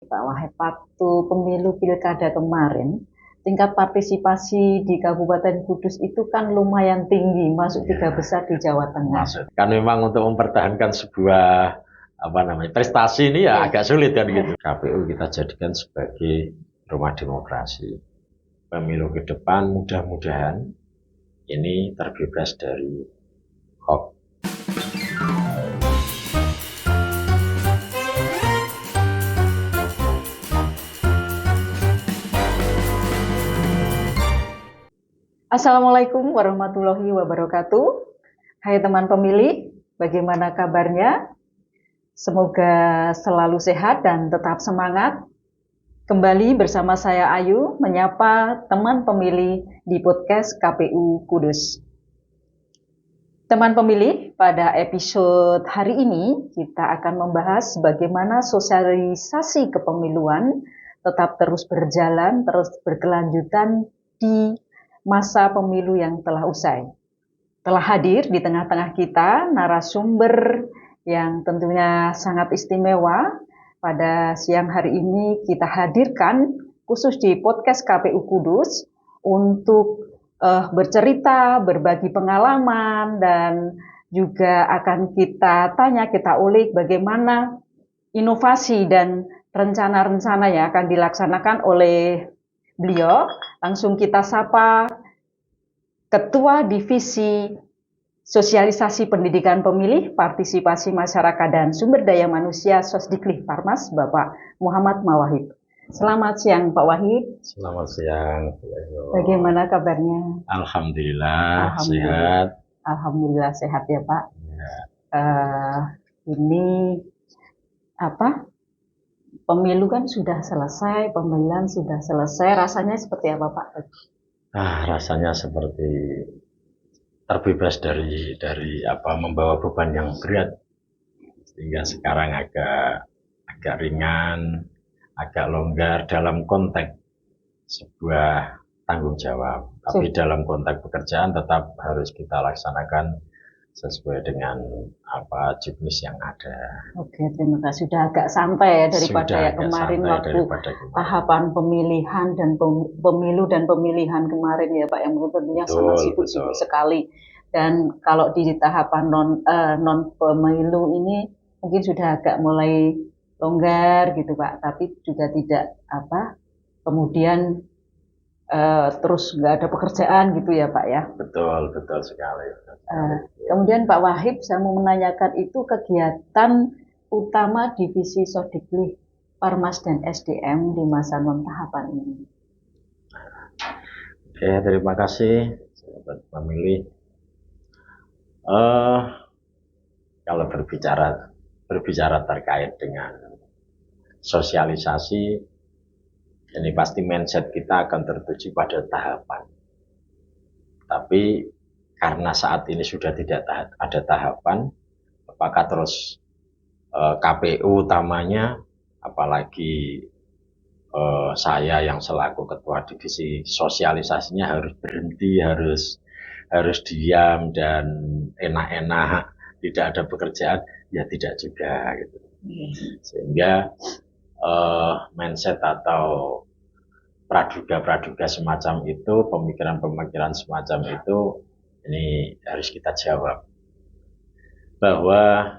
Pak Wahid, waktu pemilu pilkada kemarin, tingkat partisipasi di Kabupaten Kudus itu kan lumayan tinggi, masuk tiga besar di Jawa Tengah. Masuk. Kan memang untuk mempertahankan sebuah prestasi ini ya agak sulit kan gitu. KPU kita jadikan sebagai rumah demokrasi. Pemilu ke depan mudah-mudahan ini terbebas dari hoax. Assalamualaikum warahmatullahi wabarakatuh. Hai teman pemilih, bagaimana kabarnya? Semoga selalu sehat dan tetap semangat. Kembali bersama saya Ayu menyapa teman pemilih di podcast KPU Kudus. Teman pemilih, pada episode hari ini kita akan membahas bagaimana sosialisasi kepemiluan tetap terus berjalan, terus berkelanjutan di masa pemilu yang telah usai. Telah hadir di tengah-tengah kita narasumber yang tentunya sangat istimewa. Pada siang hari ini kita hadirkan khusus di podcast KPU Kudus untuk bercerita, berbagi pengalaman, dan juga akan kita tanya, kita ulik bagaimana inovasi dan rencana-rencana yang akan dilaksanakan oleh beliau. Langsung kita sapa Ketua Divisi Sosialisasi Pendidikan Pemilih, Partisipasi Masyarakat dan Sumber Daya Manusia Sosdiklik Parmas, Bapak Muhammad Mawahib. Selamat siang Pak Wahid. Selamat siang. Bagaimana kabarnya? Alhamdulillah sehat. Alhamdulillah sehat ya Pak. Ya. Ini pemilu kan sudah selesai, pemilihan sudah selesai. Rasanya seperti apa Pak? Rasanya seperti terbebas dari membawa beban yang berat, sehingga sekarang agak ringan, agak longgar dalam konteks sebuah tanggung jawab. Tapi dalam konteks pekerjaan tetap harus kita laksanakan sesuai dengan juknis yang ada. Oke, terima kasih. Sudah agak santai ya daripada kemarin waktu tahapan pemilihan dan pemilu dan pemilihan kemarin ya Pak, yang tentunya sangat sibuk-sibuk sekali. Dan kalau di tahapan non pemilu ini mungkin sudah agak mulai longgar gitu Pak, tapi juga tidak kemudian terus nggak ada pekerjaan gitu ya Pak ya. Betul sekali. Kemudian Pak Wahib, saya mau menanyakan itu kegiatan utama Divisi Sosdiklik Parmas dan SDM di masa non tahapan ini. Oke, terima kasih sahabat pemilih. Kalau berbicara terkait dengan sosialisasi, ini pasti mindset kita akan tertuju pada tahapan. Tapi karena saat ini sudah tidak ada tahapan, apakah terus KPU utamanya, apalagi saya yang selaku ketua divisi sosialisasinya harus berhenti, harus diam dan enak-enak, tidak ada pekerjaan, ya tidak juga gitu. Sehingga mindset atau praduga semacam itu, pemikiran semacam itu, ini harus kita jawab bahwa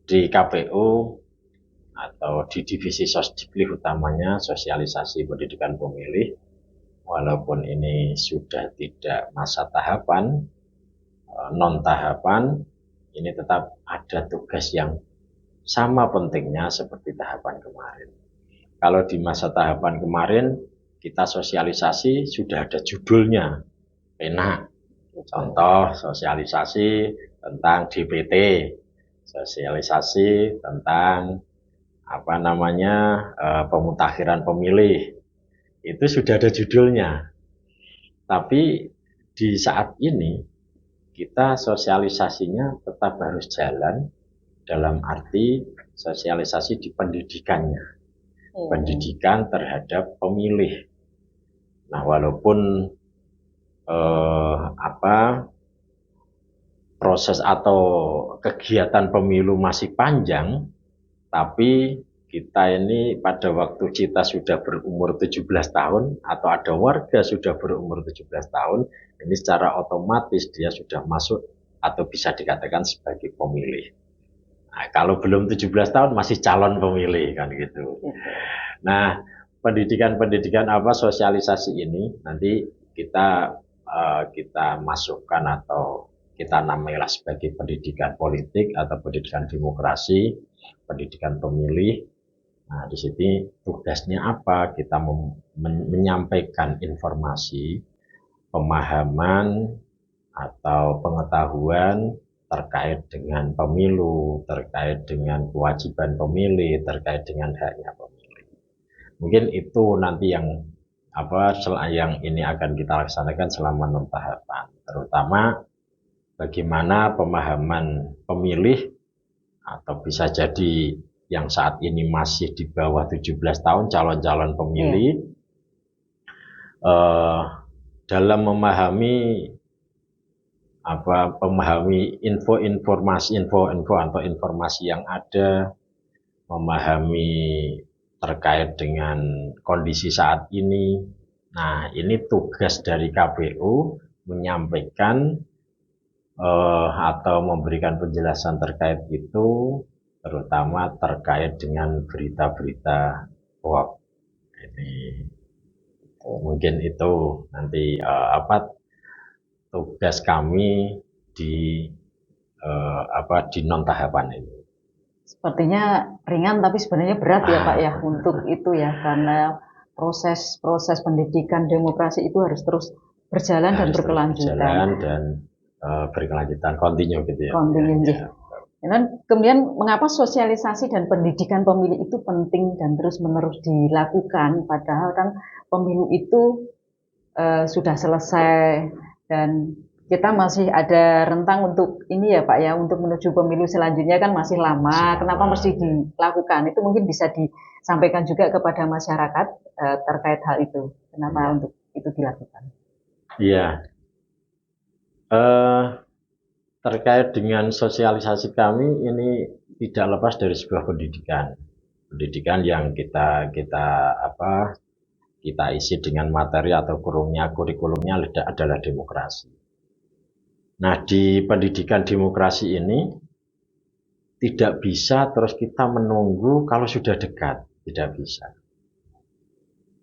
di KPU atau di divisi Sosdiklik utamanya sosialisasi pendidikan pemilih, walaupun ini sudah tidak masa tahapan, non tahapan, ini tetap ada tugas yang sama pentingnya seperti tahapan kemarin. Kalau di masa tahapan kemarin kita sosialisasi sudah ada judulnya, enak. Contoh sosialisasi tentang DPT, sosialisasi tentang pemutakhiran pemilih, itu sudah ada judulnya. Tapi di saat ini kita sosialisasinya tetap harus jalan dalam arti sosialisasi di pendidikannya, pendidikan terhadap pemilih. Nah, walaupun proses atau kegiatan pemilu masih panjang, tapi kita ini pada waktu kita sudah berumur 17 tahun atau ada warga sudah berumur 17 tahun, ini secara otomatis dia sudah masuk atau bisa dikatakan sebagai pemilih. Nah, kalau belum 17 tahun masih calon pemilih kan gitu. Nah, pendidikan apa sosialisasi ini nanti kita masukkan atau kita namailah sebagai pendidikan politik atau pendidikan demokrasi, pendidikan pemilih. Nah, di sini tugasnya apa? Kita menyampaikan informasi, pemahaman atau pengetahuan terkait dengan pemilu, terkait dengan kewajiban pemilih, terkait dengan haknya pemilih. Mungkin itu nanti yang ini akan kita laksanakan selama 6 tahapan, terutama bagaimana pemahaman pemilih atau bisa jadi yang saat ini masih di bawah 17 tahun calon-calon pemilih dalam memahami info atau informasi yang ada, memahami terkait dengan kondisi saat ini. Nah, ini tugas dari KPU menyampaikan atau memberikan penjelasan terkait itu, terutama terkait dengan berita-berita hoax. Ini mungkin itu nanti tugas kami di non tahapan ini. Sepertinya ringan tapi sebenarnya berat ya Pak ya untuk itu ya, karena proses pendidikan demokrasi itu harus terus berjalan dan berkelanjutan. Berkelanjutan, kontinu gitu ya. Kontinu. Dan kemudian mengapa sosialisasi dan pendidikan pemilih itu penting dan terus-menerus dilakukan, padahal kan pemilu itu sudah selesai dan kita masih ada rentang untuk ini ya Pak ya, untuk menuju pemilu selanjutnya kan masih lama. Kenapa mesti dilakukan? Itu mungkin bisa disampaikan juga kepada masyarakat terkait hal itu. Kenapa untuk itu dilakukan? Iya. Terkait dengan sosialisasi kami ini tidak lepas dari sebuah pendidikan yang kita isi dengan materi atau kurikulumnya adalah demokrasi. Nah, di pendidikan demokrasi ini tidak bisa terus kita menunggu kalau sudah dekat, tidak bisa.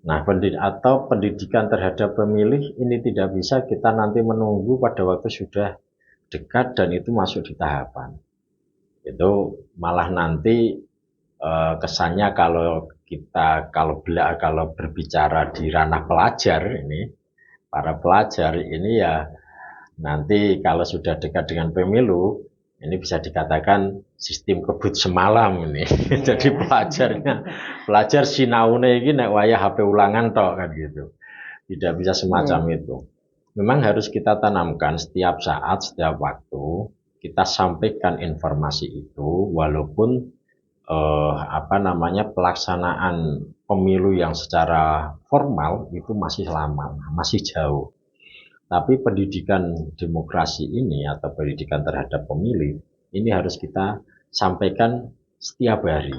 Nah, pendidikan terhadap pemilih ini tidak bisa kita nanti menunggu pada waktu sudah dekat dan itu masuk di tahapan. Itu malah nanti kesannya kalau berbicara di ranah pelajar ini, para pelajar ini ya nanti kalau sudah dekat dengan pemilu ini bisa dikatakan sistem kebut semalam ini. Jadi pelajar sinaune ini nek wayah HP ulangan tok kan gitu. Tidak bisa semacam itu. Memang harus kita tanamkan setiap saat, setiap waktu, kita sampaikan informasi itu, walaupun pelaksanaan pemilu yang secara formal itu masih lama, masih jauh. Tapi pendidikan demokrasi ini atau pendidikan terhadap pemilih, ini harus kita sampaikan setiap hari,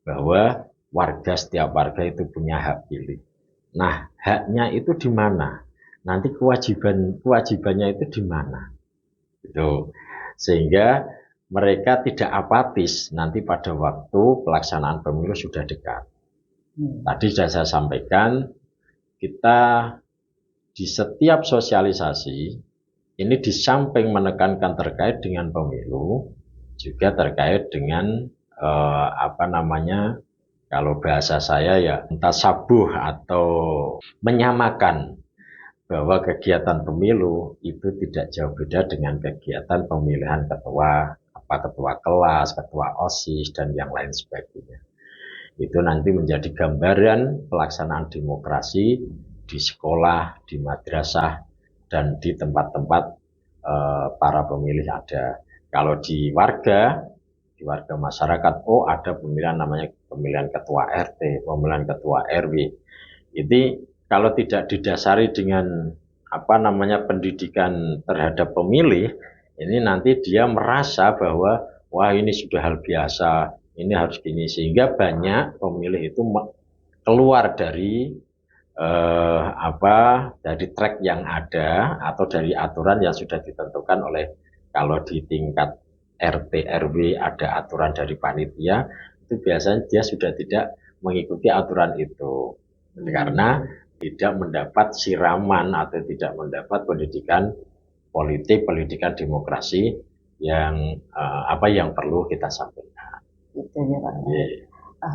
bahwa setiap warga itu punya hak pilih. Nah, haknya itu di mana? Nanti kewajibannya itu di mana? Gitu. Sehingga mereka tidak apatis nanti pada waktu pelaksanaan pemilu sudah dekat. Tadi sudah saya sampaikan, kita di setiap sosialisasi ini di samping menekankan terkait dengan pemilu, juga terkait dengan kalau bahasa saya ya tasabuh atau menyamakan bahwa kegiatan pemilu itu tidak jauh beda dengan kegiatan pemilihan ketua kelas, ketua OSIS, dan yang lain sebagainya. Itu nanti menjadi gambaran pelaksanaan demokrasi di sekolah, di madrasah, dan di tempat-tempat para pemilih ada. Kalau di warga masyarakat, ada pemilihan namanya pemilihan ketua RT, pemilihan ketua RW. Ini kalau tidak didasari dengan pendidikan terhadap pemilih, ini nanti dia merasa bahwa wah ini sudah hal biasa, ini harus gini, sehingga banyak pemilih itu keluar dari dari track yang ada atau dari aturan yang sudah ditentukan oleh, kalau di tingkat RT RW ada aturan dari panitia, itu biasanya dia sudah tidak mengikuti aturan itu karena tidak mendapat siraman atau tidak mendapat pendidikan politik, pendidikan demokrasi yang yang perlu kita sampaikan. Itu ya Pak.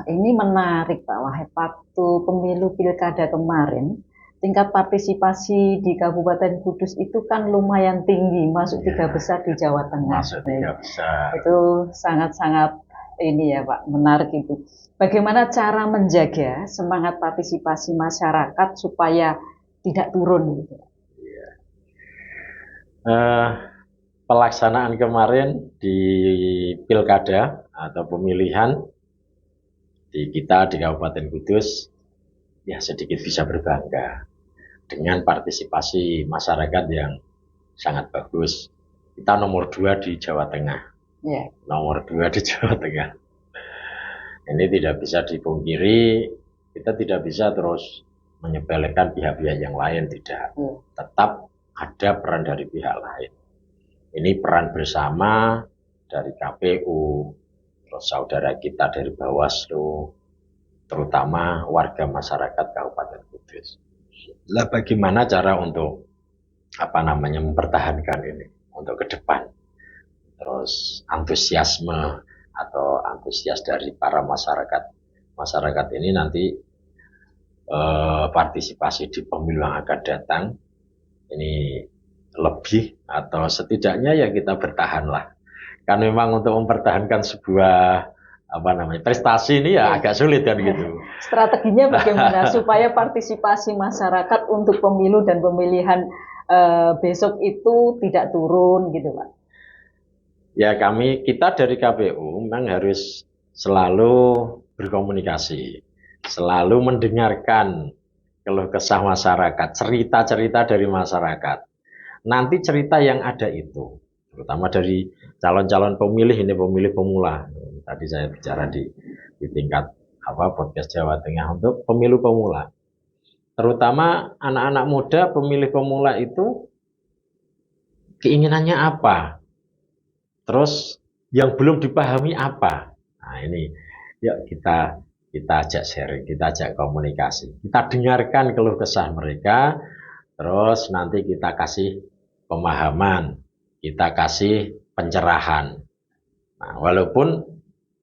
Ini menarik Pak Wahid. Waktu pemilu pilkada kemarin, tingkat partisipasi di Kabupaten Kudus itu kan lumayan tinggi, masuk 3 besar di Jawa Tengah. Masuk 3 besar. Itu sangat-sangat ini ya Pak, menarik itu. Bagaimana cara menjaga semangat partisipasi masyarakat supaya tidak turun gitu? Pelaksanaan kemarin di pilkada atau pemilihan di kita di Kabupaten Kudus ya sedikit bisa berbangga dengan partisipasi masyarakat yang sangat bagus. Kita nomor 2 di Jawa Tengah. Nomor 2 di Jawa Tengah. Ini tidak bisa dipungkiri, kita tidak bisa terus menyepelekan pihak-pihak yang lain, tidak. Tetap ada peran dari pihak lain. Ini peran bersama dari KPU, terus saudara kita dari Bawaslu, terutama warga masyarakat Kabupaten Kudus. Lah bagaimana cara untuk mempertahankan ini untuk ke depan? Terus antusiasme atau antusias dari para masyarakat ini nanti partisipasi di pemilu yang akan datang ini lebih, atau setidaknya ya kita bertahanlah. Kan memang untuk mempertahankan sebuah prestasi ini ya agak sulit kan gitu. Strateginya bagaimana supaya partisipasi masyarakat untuk pemilu dan pemilihan besok itu tidak turun gitu Pak? Ya kita dari KPU memang harus selalu berkomunikasi, selalu mendengarkan keluh kesah masyarakat, cerita-cerita dari masyarakat. Nanti cerita yang ada itu, terutama dari calon-calon pemilih, ini pemilih pemula. Tadi saya bicara di tingkat podcast Jawa Tengah untuk pemilu pemula. Terutama anak-anak muda pemilih pemula itu keinginannya apa? Terus yang belum dipahami apa? Nah ini, yuk kita ajak sharing, kita ajak komunikasi, kita dengarkan keluh kesah mereka, terus nanti kita kasih pemahaman, kita kasih pencerahan. Nah, walaupun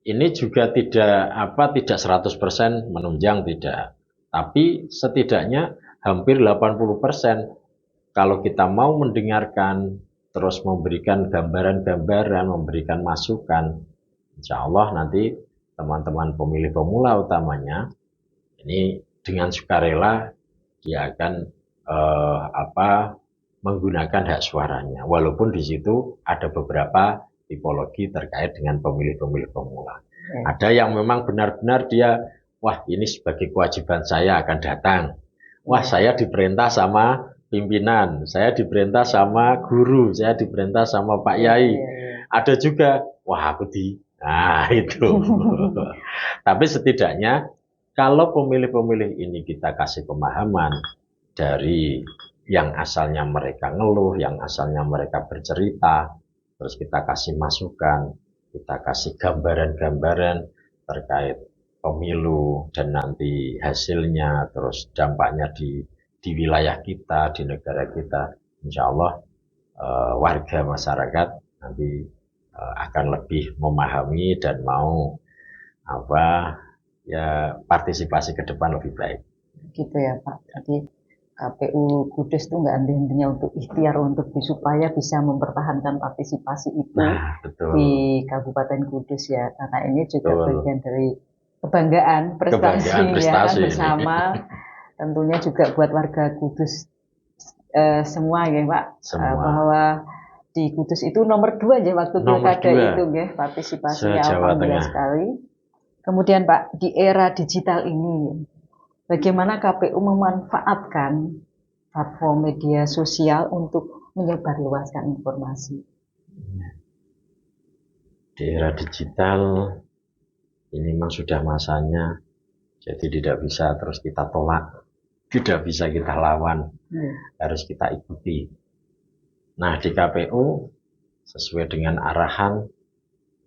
ini juga tidak 100% menunjang, tidak, tapi setidaknya hampir 80% kalau kita mau mendengarkan, terus memberikan gambaran-gambaran, memberikan masukan, insya Allah nanti teman-teman pemilih pemula utamanya ini dengan sukarela dia akan menggunakan hak suaranya, walaupun di situ ada beberapa tipologi terkait dengan pemilih-pemilih pemula. Ada yang memang benar-benar dia, wah ini sebagai kewajiban saya akan datang, wah saya diperintah sama pimpinan, saya diperintah sama guru, saya diperintah sama Pak Yai. Ada juga, wah aku itu. Tapi setidaknya kalau pemilih-pemilih ini kita kasih pemahaman dari yang asalnya mereka ngeluh, yang asalnya mereka bercerita, terus kita kasih masukan, kita kasih gambaran-gambaran terkait pemilu dan nanti hasilnya, terus dampaknya di wilayah kita, di negara kita, insya Allah warga masyarakat nanti akan lebih memahami dan mau partisipasi ke depan lebih baik. Gitu ya Pak. Jadi KPU Kudus itu nggak henti-hentinya untuk ikhtiar untuk supaya bisa mempertahankan partisipasi itu di Kabupaten Kudus ya, karena ini juga bagian dari kebanggaan prestasi bersama. Tentunya juga buat warga Kudus semua ya Pak, bahwa di Kudus itu nomor 2 aja waktu pilkada itu ya, partisipasinya alhamdulillah sekali. Kemudian Pak, di era digital ini bagaimana KPU memanfaatkan platform media sosial untuk menyebarluaskan informasi? Di era digital ini memang sudah masanya, jadi tidak bisa terus kita tolak, tidak bisa kita lawan, harus kita ikuti. Nah, di KPU sesuai dengan arahan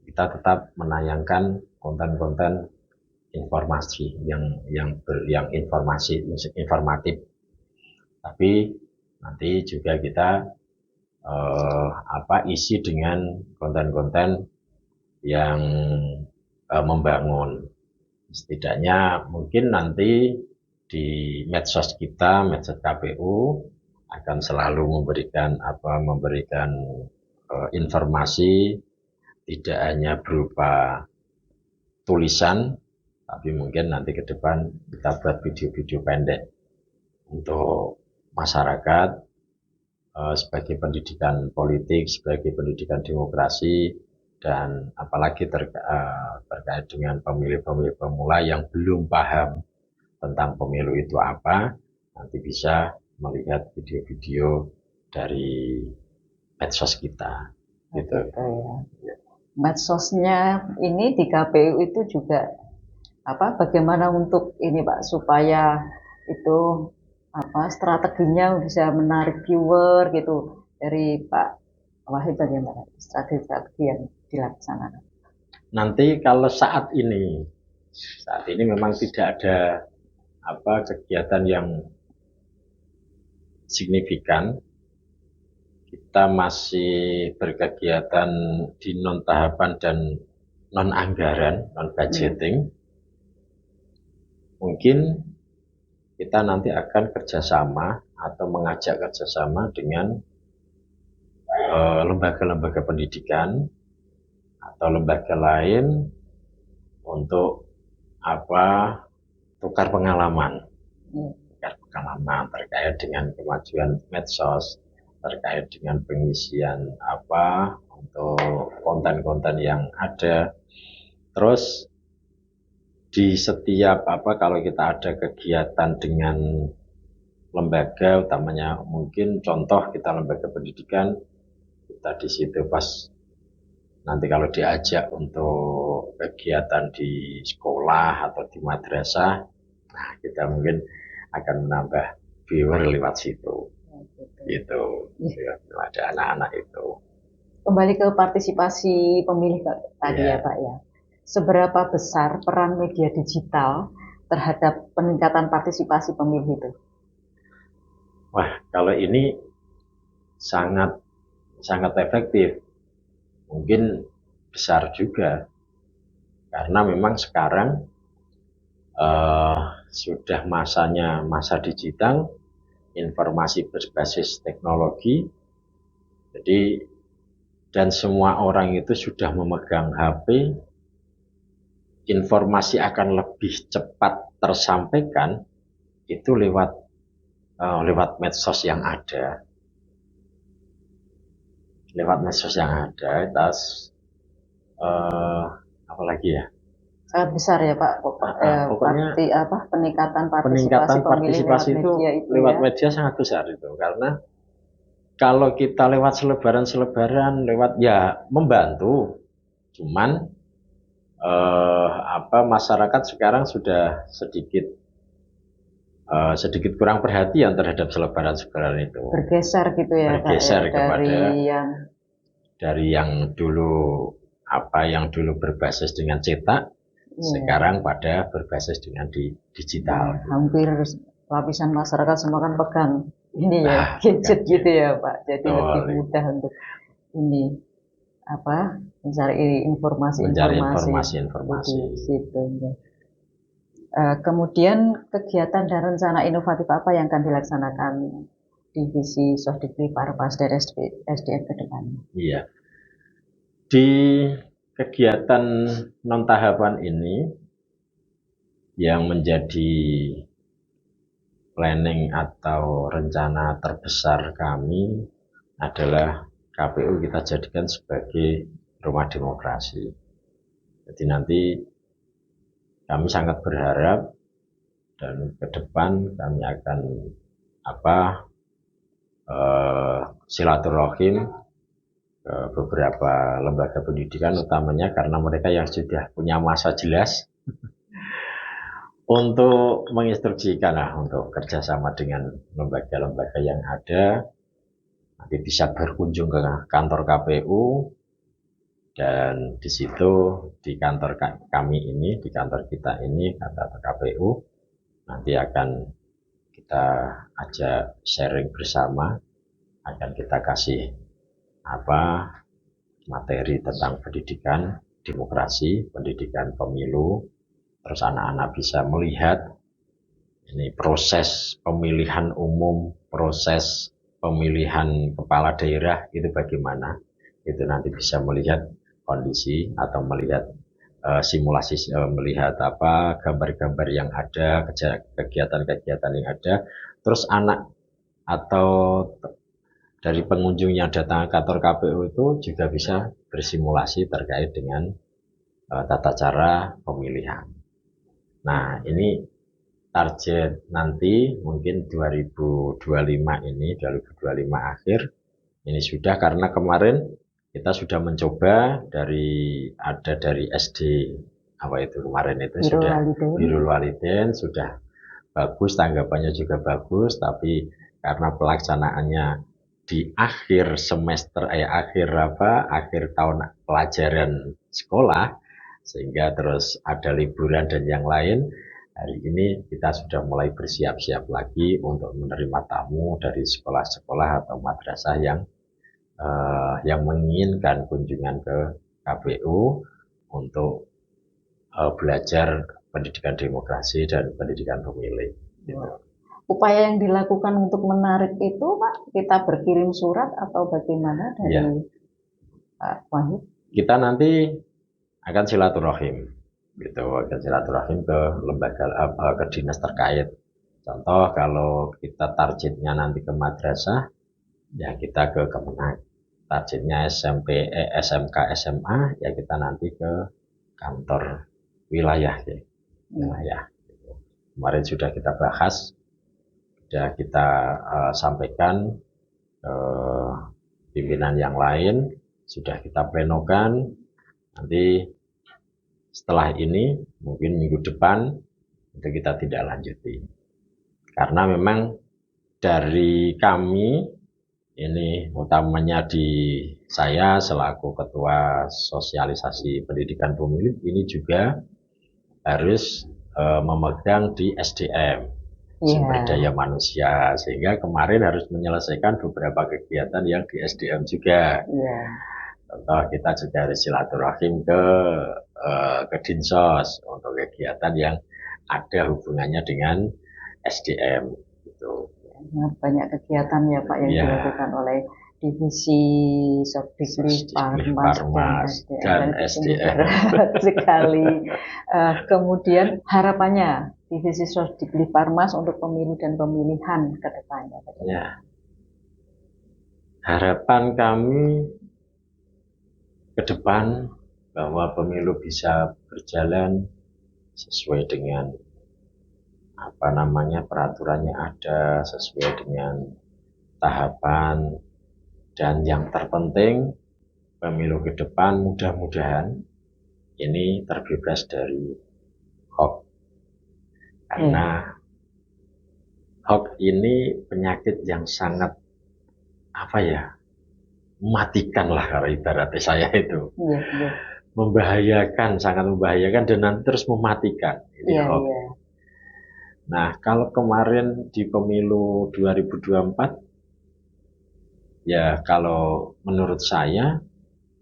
kita tetap menayangkan konten-konten informasi yang informatif. Tapi nanti juga kita isi dengan konten-konten yang membangun. Setidaknya mungkin nanti di medsos kita, medsos KPU akan selalu memberikan informasi, tidak hanya berupa tulisan, tapi mungkin nanti ke depan kita buat video-video pendek untuk masyarakat sebagai pendidikan politik, sebagai pendidikan demokrasi, dan apalagi terkait dengan pemilih-pemilih pemula yang belum paham tentang pemilu itu apa, nanti bisa melihat video-video dari medsos kita. Gitu. Ya. Medsosnya ini di KPU itu juga bagaimana untuk ini Pak supaya itu strateginya bisa menarik viewer gitu dari Pak Wahid, bagaimana strategi yang dilaksanakan? Nanti kalau saat ini memang tidak ada kegiatan yang signifikan. Kita masih berkegiatan di non tahapan dan non anggaran, non budgeting. Mungkin kita nanti akan kerjasama atau mengajak kerjasama dengan lembaga-lembaga pendidikan atau lembaga lain untuk tukar pengalaman terkait dengan kemajuan medsos, terkait dengan pengisian untuk konten-konten yang ada. Terus di setiap kalau kita ada kegiatan dengan lembaga, utamanya mungkin contoh kita lembaga pendidikan, kita di situ pas nanti kalau diajak untuk kegiatan di sekolah atau di madrasah, nah kita mungkin akan menambah viewer lewat situ. Gitu. Ada anak-anak itu. Kembali ke partisipasi pemilih tadi ya Pak ya. Seberapa besar peran media digital terhadap peningkatan partisipasi pemilih itu? Wah, kalau ini sangat efektif. Mungkin besar juga. Karena memang sekarang sudah masanya masa digital, informasi berbasis teknologi. Jadi dan semua orang itu sudah memegang HP, informasi akan lebih cepat tersampaikan itu lewat medsos yang ada. Terus apa lagi ya? Sangat besar ya Pak. Pokoknya peningkatan partisipasi itu lewat media sangat besar itu, karena kalau kita lewat selebaran lewat membantu, cuman masyarakat sekarang sudah sedikit kurang perhatian terhadap selebaran itu. Bergeser gitu ya Pak, kepada dari yang dulu berbasis dengan cetak, sekarang pada berbasis dengan digital. Hampir lapisan masyarakat semua kan pegang ini gadget gitu ya Pak. Jadi lebih mudah untuk ini mencari informasi situ. Kemudian kegiatan dan rencana inovatif apa yang akan dilaksanakan divisi Sosdikri Parpas dan SDM ke depannya? Iya. Di kegiatan non tahapan ini yang menjadi planning atau rencana terbesar kami adalah KPU kita jadikan sebagai rumah demokrasi. Jadi nanti kami sangat berharap dan ke depan kami akan silaturahim ke beberapa lembaga pendidikan, utamanya karena mereka yang sudah punya masa jelas untuk menginstruksikan untuk kerjasama dengan lembaga-lembaga yang ada. Nanti bisa berkunjung ke kantor KPU, dan di situ di kantor kami ini, di kantor kita ini, kantor KPU, nanti akan kita ajak sharing bersama, akan kita kasih materi tentang pendidikan demokrasi, pendidikan pemilu, terus anak-anak bisa melihat ini proses pemilihan umum, proses pemilihan kepala daerah itu bagaimana. Itu nanti bisa melihat kondisi atau melihat simulasi, melihat gambar-gambar yang ada, kegiatan-kegiatan yang ada. Terus anak atau dari pengunjung yang datang ke kantor KPU itu juga bisa bersimulasi terkait dengan tata cara pemilihan. Nah, ini target nanti mungkin 2025 ini, 2025 akhir ini sudah, karena kemarin kita sudah mencoba dari SD kemarin itu sudah Birrul Walidain sudah bagus, tanggapannya juga bagus, tapi karena pelaksanaannya di akhir semester akhir tahun pelajaran sekolah, sehingga terus ada liburan dan yang lain. Hari ini kita sudah mulai bersiap-siap lagi untuk menerima tamu dari sekolah-sekolah atau madrasah yang menginginkan kunjungan ke KPU untuk belajar pendidikan demokrasi dan pendidikan pemilih. Gitu. Upaya yang dilakukan untuk menarik itu, Pak, kita berkirim surat atau bagaimana dari Pak Wahid? Kita nanti akan silaturahim, gitu, akan silaturahim ke lembaga, ke dinas terkait. Contoh kalau kita targetnya nanti ke madrasah, ya kita ke Kemenag. Targetnya SMP, SMK, SMA, ya kita nanti ke kantor wilayah, ya. Wilayah. Kemarin sudah kita bahas, sudah kita sampaikan ke pimpinan yang lain, sudah kita plenokan. Nanti setelah ini mungkin minggu depan itu kita tidak lanjuti, karena memang dari kami ini, utamanya di saya selaku ketua sosialisasi pendidikan pemilih, ini juga harus memegang di SDM, sumber daya manusia, sehingga kemarin harus menyelesaikan beberapa kegiatan yang di SDM juga. Contoh, kita juga harus silaturahim ke Dinsos untuk kegiatan yang ada hubungannya dengan SDM. Gitu. Banyak kegiatan ya Pak yang dilakukan oleh divisi Sokdikli Parmas dan SDM. Sekali. Kemudian harapannya divisi Sokdikli Parmas untuk pemilu dan pemilihan ke depannya. Ya. Harapan kami ke depan bahwa pemilu bisa berjalan sesuai dengan peraturannya ada, sesuai dengan tahapan, dan yang terpenting pemilu ke depan mudah-mudahan ini terbebas dari hoax, karena hoax ini penyakit yang sangat mematikan lah, kalau ibaratnya saya itu membahayakan, sangat membahayakan, dan nanti terus mematikan ini hoax. Nah, kalau kemarin di pemilu 2024, ya kalau menurut saya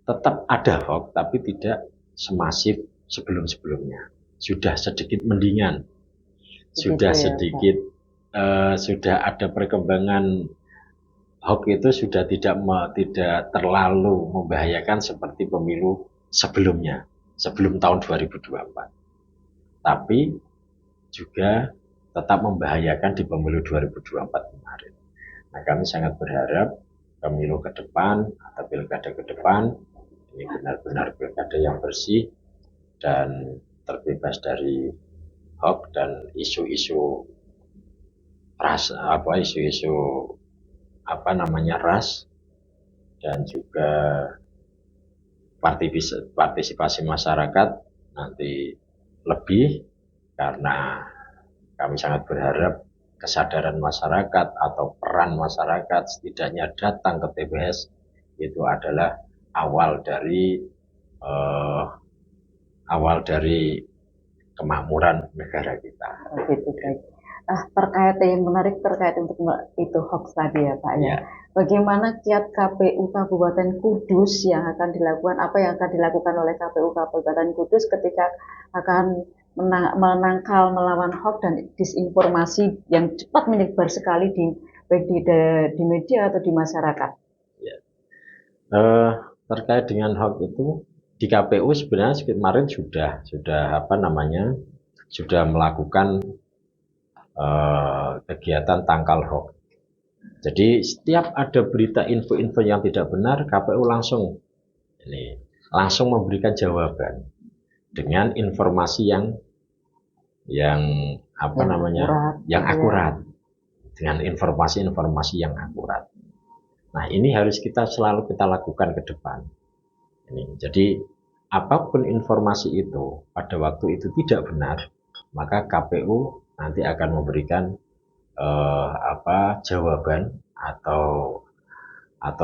tetap ada hoax, tapi tidak semasif sebelum-sebelumnya. Sudah sedikit mendingan, sudah sedikit, sudah ada perkembangan. Hoax itu sudah tidak terlalu membahayakan seperti pemilu sebelumnya, sebelum tahun 2024. Tapi juga tetap membahayakan di pemilu 2024 kemarin. Nah, kami sangat berharap pemilu ke depan atau pilkada ke depan ini benar-benar pilkada yang bersih dan terbebas dari hoax dan isu-isu ras, ras, dan juga partisipasi masyarakat nanti lebih, karena kami sangat berharap kesadaran masyarakat atau peran masyarakat setidaknya datang ke TPS itu adalah awal dari eh, awal dari kemakmuran negara kita. Gitu, baik. Terkait yang menarik terkait untuk itu hoax tadi ya Pak ya. Bagaimana kiat KPU Kabupaten Kudus yang akan dilakukan, apa yang akan dilakukan oleh KPU Kabupaten Kudus ketika akan menangkal melawan hoax dan disinformasi yang cepat menyebar sekali baik di media atau di masyarakat. Ya. Terkait dengan hoax itu di KPU sebenarnya kemarin sudah melakukan kegiatan tangkal hoax. Jadi setiap ada berita info-info yang tidak benar, KPU langsung memberikan jawaban dengan informasi yang akurat, dengan informasi-informasi yang akurat. Nah, ini harus selalu kita lakukan ke depan. Jadi apapun informasi itu pada waktu itu tidak benar, maka KPU nanti akan memberikan jawaban atau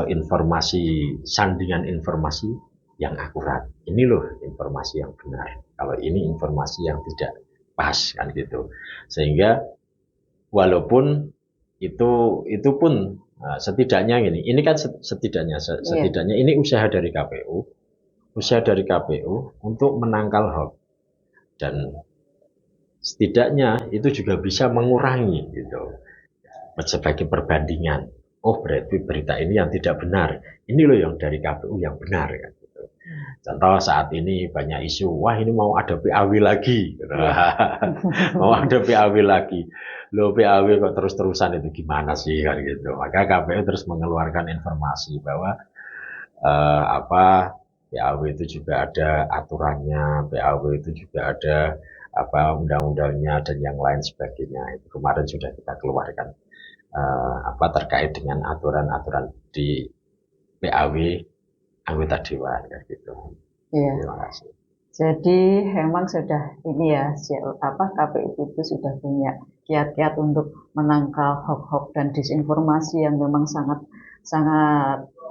informasi, sandingan informasi yang akurat. Ini loh informasi yang benar. Kalau ini informasi yang tidak pas, kan gitu. Sehingga walaupun itu pun setidaknya ini kan setidaknya ini usaha dari KPU untuk menangkal hoax, dan setidaknya itu juga bisa mengurangi gitu sebagai perbandingan. Oh, berarti berita ini yang tidak benar, ini loh yang dari KPU yang benar, kan gitu. Contoh saat ini banyak isu, wah ini mau ada PAW lagi, mau ada PAW lagi, lo PAW kok terus-terusan, itu gimana sih, kan gitu. Maka KPU terus mengeluarkan informasi bahwa PAW itu juga ada aturannya, PAW itu juga ada undang-undangnya dan yang lain sebagainya. Itu kemarin sudah kita keluarkan terkait dengan aturan-aturan di PAW anggota dewan, kayak gitu. Iya. Terima kasih. Jadi memang sudah ini ya, KPU itu sudah punya kiat-kiat untuk menangkal hoax-hoax dan disinformasi yang memang sangat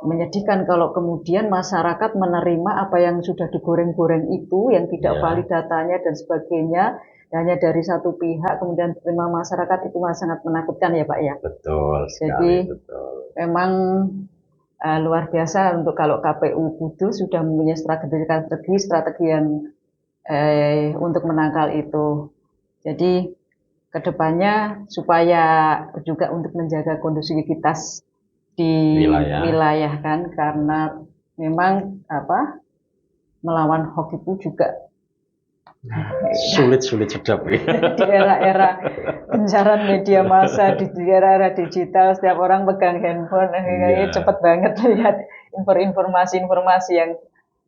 menyedihkan kalau kemudian masyarakat menerima apa yang sudah digoreng-goreng itu, yang tidak valid datanya dan sebagainya, hanya dari satu pihak, kemudian terima masyarakat, itu sangat menakutkan ya Pak ya. Betul sekali. Jadi memang luar biasa untuk kalau KPU Kudus sudah mempunyai strategi yang untuk menangkal itu. Jadi kedepannya supaya juga untuk menjaga kondusivitas di wilayah kan, karena memang melawan hoax itu juga sulit sedap di era gencaran media massa, di era digital, setiap orang pegang handphone, cepet banget lihat informasi yang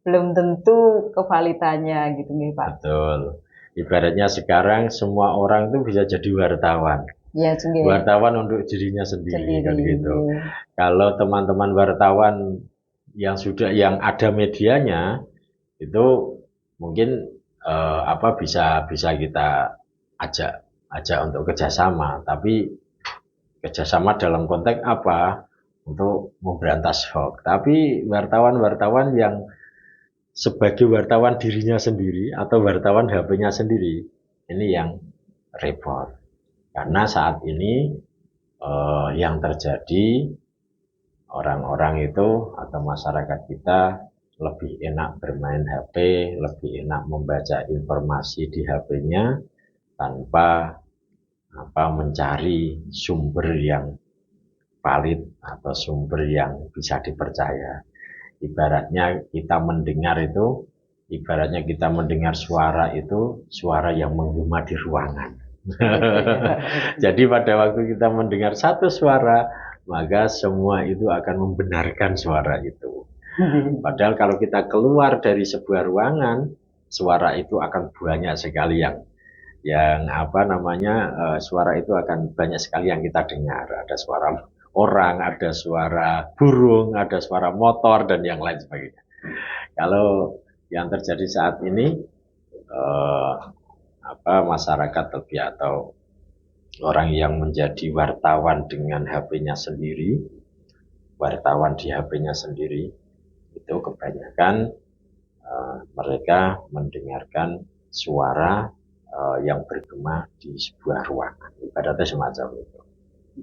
belum tentu kevalitannya gitu nih Pak. Betul. Ibaratnya sekarang semua orang tuh bisa jadi wartawan. Ya, wartawan untuk dirinya sendiri, kan gitu. Kalau teman-teman wartawan yang ada medianya itu mungkin bisa kita ajak untuk kerjasama, tapi kerjasama dalam konteks apa? Untuk memberantas hoax. Tapi wartawan yang sebagai wartawan dirinya sendiri atau wartawan HP-nya sendiri, ini yang repot. Karena saat ini yang terjadi, orang-orang itu atau masyarakat kita lebih enak bermain HP, lebih enak membaca informasi di HP-nya tanpa mencari sumber yang valid atau sumber yang bisa dipercaya. Ibaratnya kita mendengar suara itu suara yang menggema di ruangan. Jadi pada waktu kita mendengar satu suara, maka semua itu akan membenarkan suara itu. Padahal kalau kita keluar dari sebuah ruangan, suara itu akan banyak sekali suara itu akan banyak sekali yang kita dengar. Ada suara orang, ada suara burung, ada suara motor dan yang lain sebagainya. Kalau yang terjadi saat ini masyarakat lebih atau orang yang menjadi wartawan dengan HP-nya sendiri, wartawan di HP-nya sendiri, itu kebanyakan mereka mendengarkan suara yang bergema di sebuah ruangan. Ibaratnya semacam itu.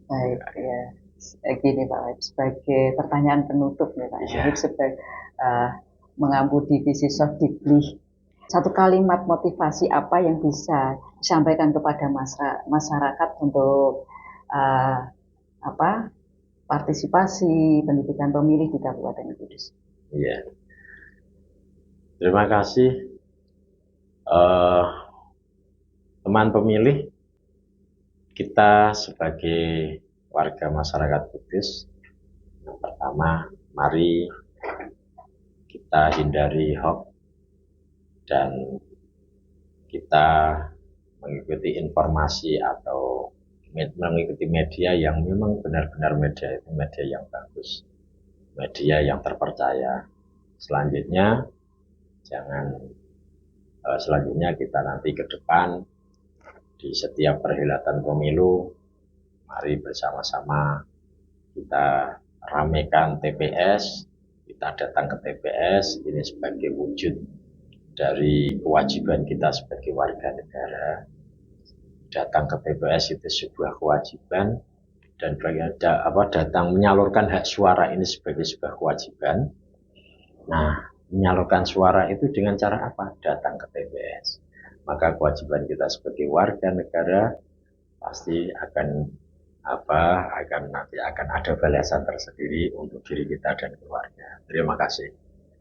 Baik, ya. Gini Pak, sebagai pertanyaan penutup nih Pak, sebagai mengampu divisi Sodikbli, satu kalimat motivasi apa yang bisa disampaikan kepada masyarakat untuk partisipasi pendidikan pemilih di Kabupaten Kudus? Iya. Terima kasih teman pemilih. Kita sebagai warga masyarakat Kudus, yang pertama, mari kita hindari hoax dan kita mengikuti informasi atau mengikuti media yang memang benar-benar media itu media yang bagus, media yang terpercaya. Selanjutnya kita nanti ke depan di setiap perhelatan pemilu, mari bersama-sama kita ramekan TPS, kita datang ke TPS, ini sebagai wujud dari kewajiban kita sebagai warga negara. Datang ke TPS itu sebuah kewajiban, dan datang menyalurkan hak suara ini sebagai sebuah kewajiban. Nah, menyalurkan suara itu dengan cara apa? Datang ke TPS. Maka kewajiban kita sebagai warga negara pasti akan ada balasan tersendiri untuk diri kita dan keluarga. Terima kasih.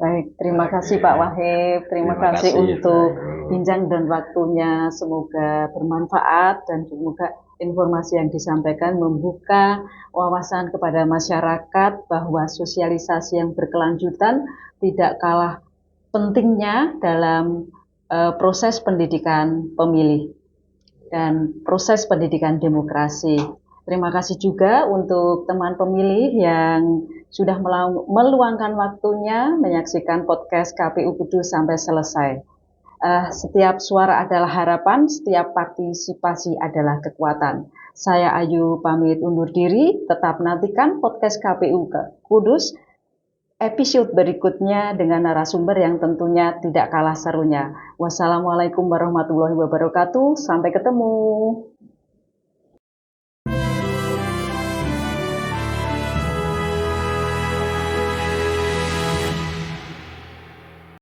Baik, terima kasih Pak Wahib. Terima kasih untuk bincang dan waktunya. Semoga bermanfaat dan semoga informasi yang disampaikan membuka wawasan kepada masyarakat bahwa sosialisasi yang berkelanjutan tidak kalah pentingnya dalam proses pendidikan pemilih dan proses pendidikan demokrasi. Terima kasih juga untuk teman pemilih yang sudah meluangkan waktunya menyaksikan podcast KPU Kudus sampai selesai. Setiap suara adalah harapan, setiap partisipasi adalah kekuatan. Saya Ayu pamit undur diri, tetap nantikan podcast KPU Kudus episode berikutnya dengan narasumber yang tentunya tidak kalah serunya. Wassalamualaikum warahmatullahi wabarakatuh, sampai ketemu.